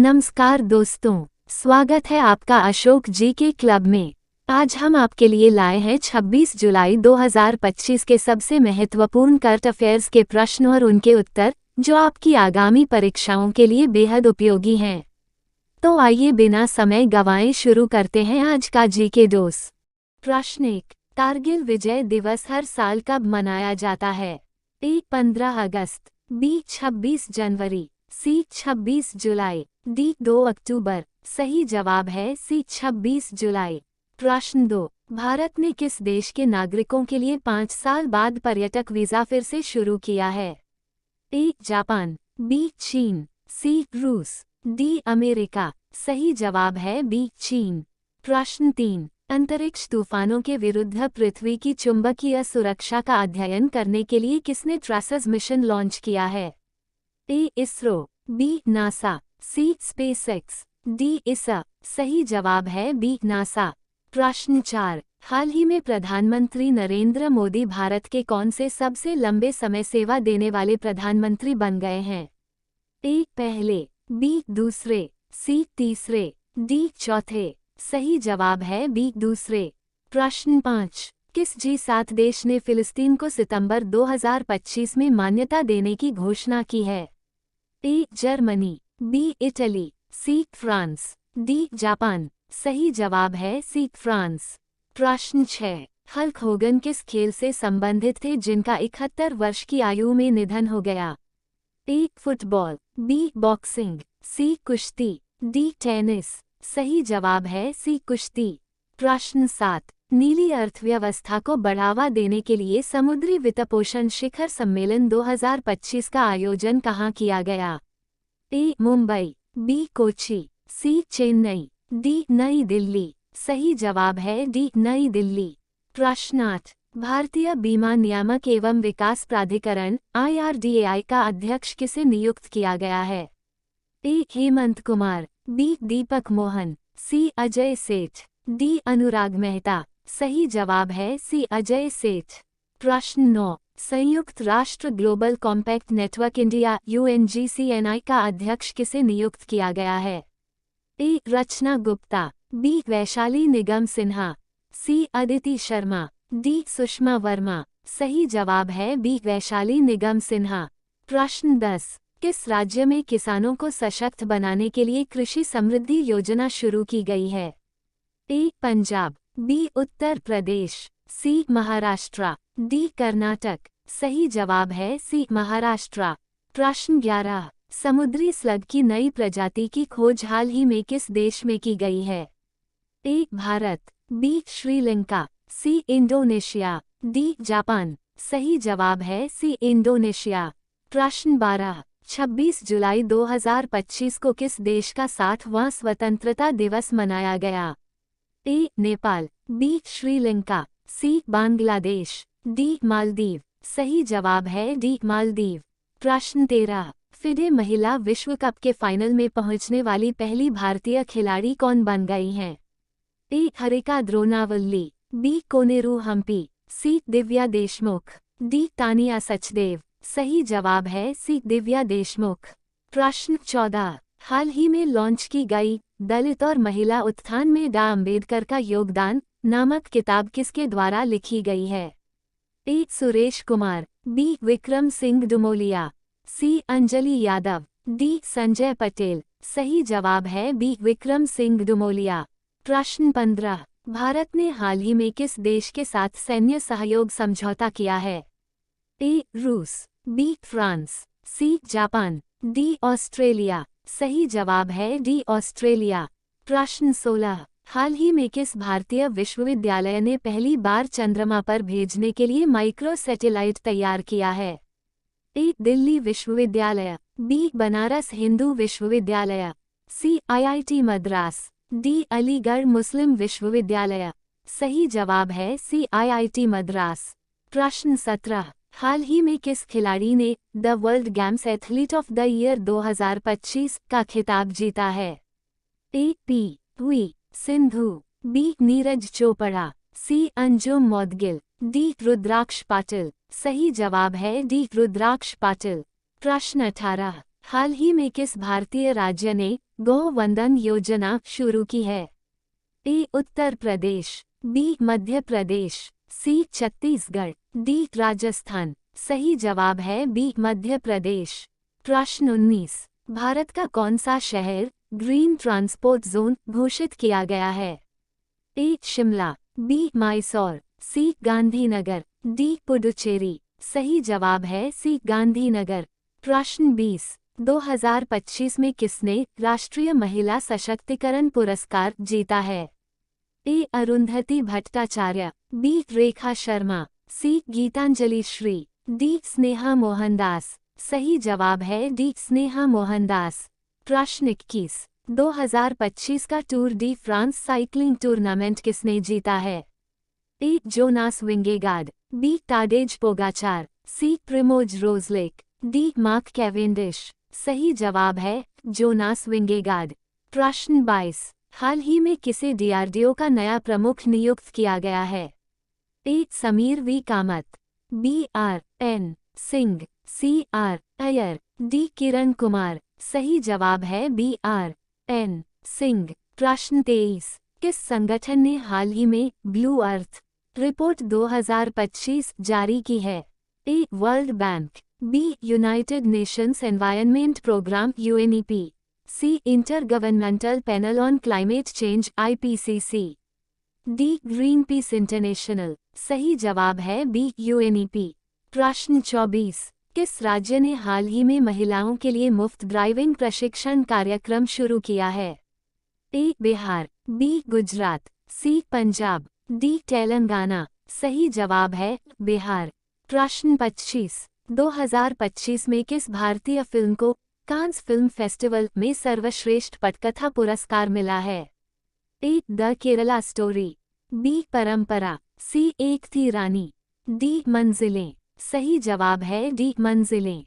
नमस्कार दोस्तों, स्वागत है आपका अशोक जी के क्लब में। आज हम आपके लिए लाए हैं 26 जुलाई 2025 के सबसे महत्वपूर्ण करंट अफेयर्स के प्रश्न और उनके उत्तर, जो आपकी आगामी परीक्षाओं के लिए बेहद उपयोगी हैं। तो आइए बिना समय गंवाए शुरू करते हैं आज का जी के डोज। प्रश्न 1, कारगिल विजय दिवस हर साल कब मनाया जाता है? ए 15 अगस्त, बी 26 जनवरी, सी 26 जुलाई, डी 2 अक्टूबर। सही जवाब है सी 26 जुलाई। प्रश्न 2, भारत ने किस देश के नागरिकों के लिए 5 साल बाद पर्यटक वीजा फिर से शुरू किया है? ए जापान, बी चीन, सी रूस, डी अमेरिका। सही जवाब है बी चीन। प्रश्न 3, अंतरिक्ष तूफानों के विरुद्ध पृथ्वी की चुंबकीय सुरक्षा का अध्ययन करने के लिए किसने ट्रासस मिशन लॉन्च किया है? ए इसरो, बी नासा, सी स्पेसएक्स, डी इसा। सही जवाब है बी नासा। प्रश्न 4, हाल ही में प्रधानमंत्री नरेंद्र मोदी भारत के कौन से सबसे लंबे समय सेवा देने वाले प्रधानमंत्री बन गए हैं? ए पहले, बी दूसरे, सी तीसरे, डी चौथे। सही जवाब है बी दूसरे। प्रश्न 5, किस G7 देश ने फिलिस्तीन को सितंबर 2025 में मान्यता देने की घोषणा की है? A Germany, B Italy, C France, D Japan. सही जवाब है सी फ्रांस। प्रश्न 6, हल्क होगन किस खेल से संबंधित थे जिनका 71 वर्ष की आयु में निधन हो गया? ए फुटबॉल, बी बॉक्सिंग, सी कुश्ती, डी टेनिस। सही जवाब है सी कुश्ती। प्रश्न 7, नीली अर्थव्यवस्था को बढ़ावा देने के लिए समुद्री वित्तपोषण शिखर सम्मेलन 2025 का आयोजन कहाँ किया गया? ए मुंबई, बी कोची, सी चेन्नई, डी नई दिल्ली। सही जवाब है डी नई दिल्ली। प्रश्न 8, भारतीय बीमा नियामक एवं विकास प्राधिकरण IRDAI का अध्यक्ष किसे नियुक्त किया गया है? ए हेमंत कुमार, बी दीपक मोहन, सी अजय सेठ, डी अनुराग मेहता। सही जवाब है सी अजय सेठ। प्रश्न 9, संयुक्त राष्ट्र global compact network India UNGCNI का अध्यक्ष किसे नियुक्त किया गया है? ए रचना गुप्ता, बी वैशाली निगम सिन्हा, सी अदिति शर्मा, डी सुषमा वर्मा। सही जवाब है बी वैशाली निगम सिन्हा। प्रश्न 10, किस राज्य में किसानों को सशक्त बनाने के लिए कृषि समृद्धि योजना शुरू की गई है? ए पंजाब, बी उत्तर प्रदेश, सी महाराष्ट्र, डी कर्नाटक। सही जवाब है सी महाराष्ट्र। प्रश्न 11, समुद्री स्लग की नई प्रजाति की खोज हाल ही में किस देश में की गई है? A Bharat, B Sri Lanka, C Indonesia, D Japan. सही जवाब है सी इंडोनेशिया। प्रश्न 12, 26 जुलाई 2025 को किस देश का 60वां स्वतंत्रता दिवस मनाया गया? ए नेपाल, बी श्रीलंका, सी बांग्लादेश, डी मालदीव। सही जवाब है डी मालदीव। प्रश्न 13, फिडे महिला विश्व कप के फाइनल में पहुंचने वाली पहली भारतीय खिलाड़ी कौन बन गई हैं? ए हरिका द्रोनावल्ली, बी कोनेरू हम्पी, सी दिव्या देशमुख, डी तानिया सचदेव। सही जवाब है सी दिव्या देशमुख। प्रश्न 14, हाल ही में लॉन्च की गई दलित और महिला उत्थान में डॉ अम्बेडकर का योगदान नामक किताब किसके द्वारा लिखी गई है? ए सुरेश कुमार, बी विक्रम सिंह डुमोलिया, सी अंजलि यादव, डी संजय पटेल। सही जवाब है बी विक्रम सिंह डुमोलिया। प्रश्न 15, भारत ने हाल ही में किस देश के साथ सैन्य सहयोग समझौता किया है? ए रूस, B France, C Japan, D Australia. सही जवाब है डी ऑस्ट्रेलिया। प्रश्न 16, हाल ही में किस भारतीय विश्वविद्यालय ने पहली बार चंद्रमा पर भेजने के लिए माइक्रो सैटेलाइट तैयार किया है? ए दिल्ली विश्वविद्यालय, बी बनारस हिंदू विश्वविद्यालय, सी IIT मद्रास, डी अलीगढ़ मुस्लिम विश्वविद्यालय। सही जवाब है सी IIT मद्रास। प्रश्न 17, हाल ही में किस खिलाड़ी ने the world games athlete of the year 2025 का खिताब जीता है? A P Sindhu, B Neeraj Chopra, C Anjum Moudgil, D Rudraksh Patil. सही जवाब है डी रुद्राक्ष पाटिल। प्रश्न 18, हाल ही में किस भारतीय राज्य ने गौ वंदन योजना शुरू की है? ए. उत्तर प्रदेश, बी. मध्य प्रदेश, सी. छत्तीसगढ़, डी. राजस्थान। सही जवाब है बी. मध्य प्रदेश। प्रश्न 19। भारत का कौन सा शहर ग्रीन ट्रांसपोर्ट जोन घोषित किया गया है? ए. शिमला, बी. मैसूर, सी. गांधीनगर, डी. पुडुचेरी। सही जवाब है सी. गांधीनगर। प्रश्न 20। 2025 में किसने राष्ट्रीय महिला सशक्तिकरण पुरस्कार जीता है? ए. अरुंधति भट्टाचार्य, बी. रेखा शर्मा, सी. गीतांजलि श्री, डी. स्नेहा मोहनदास। सही जवाब है डी. स्नेहा मोहनदास। प्रश्न 21। 2025 का tour de France cycling tournament किसने जीता है? A. Jonas Vingegaard, B. Tadej Pogacar, C. Primoz Roglic, D. Mark Cavendish. सही जवाब है जोनास विंगेगार्ड। प्रश्न 22। हाल ही में किसे डीआरडीओ का नया प्रमुख नियुक्त किया गया है? A. Sameer V Kamath, B. R. N. Singh, C. R. Iyer, D. Kiran Kumar. सही जवाब है बी. आर. एन. सिंह। प्रश्न 23। किस संगठन ने हाल ही में ब्लू अर्थ रिपोर्ट 2025 जारी की है? A. World bank, B. United Nations environment programme UNEP, C. Intergovernmental panel on climate change IPCC, D. Greenpeace international. सही जवाब है बी. यूएनईपी। प्रश्न 24। किस राज्य ने हाल ही में महिलाओं के लिए मुफ्त ड्राइविंग प्रशिक्षण कार्यक्रम शुरू किया है? ए. बिहार, बी. गुजरात, सी. पंजाब, डी. तेलंगाना। सही जवाब है बिहार। प्रश्न 25। 2025 में किस भारतीय फिल्म को कांस फिल्म फेस्टिवल में सर्वश्रेष्ठ पटकथा पुरस्कार मिला है? A. The Kerala story, B. Parampara, C. एक थी रानी, डी. मंजिलें। सही जवाब है डी. मंजिलें।